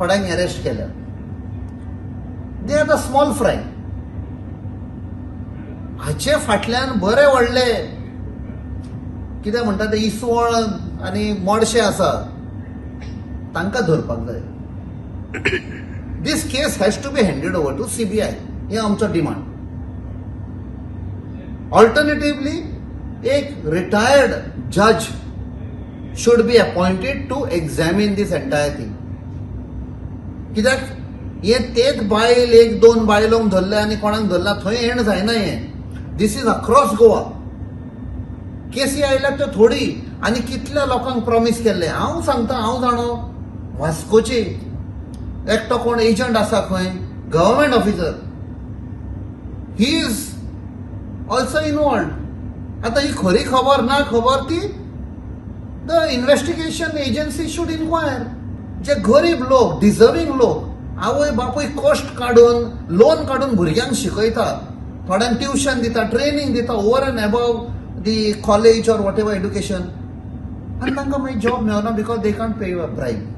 थोड्यांक अरेस्ट केल्या. They are the small fry. हाचे फाटल्यान बरे व्हडले कितें म्हणटा ते इसवण आनी मोडशे आसा तांकां धरपाक जाय. This case has to be handed over to CBI. हे आमचो डिमांड. ऑल्टरनेटिव्हली एक रिटायर्ड जज should be appointed to examine this entire thing. कित्याक हे तेच बायल एक दोन बायलोंक धरले आनी कोणाक धरला थंय एंड जायना. हें दीस इज अक्रॉस गोवा. केसी आयल्यात त्यो थोडी आनी कितल्या लोकांक प्रॉमिस केल्ले. हांव सांगता, हांव जाणो वास्कोची एकटो कोण एजंट आसा खंय government officer, he is also involved. आतां ही खरी खबर ना खबर ती the investigation agency should inquire. जे गरीब लोक, डिझर्विंग लोक, आवय बापूय कश्ट काडून लोन काडून भुरग्यांक शिकयता, थोड्यांक ट्युशन दिता, ट्रेनिंग दिता over and above the college or what ever education, आनी तांकां मागीर जॉब मेळना because they can't pay bribe.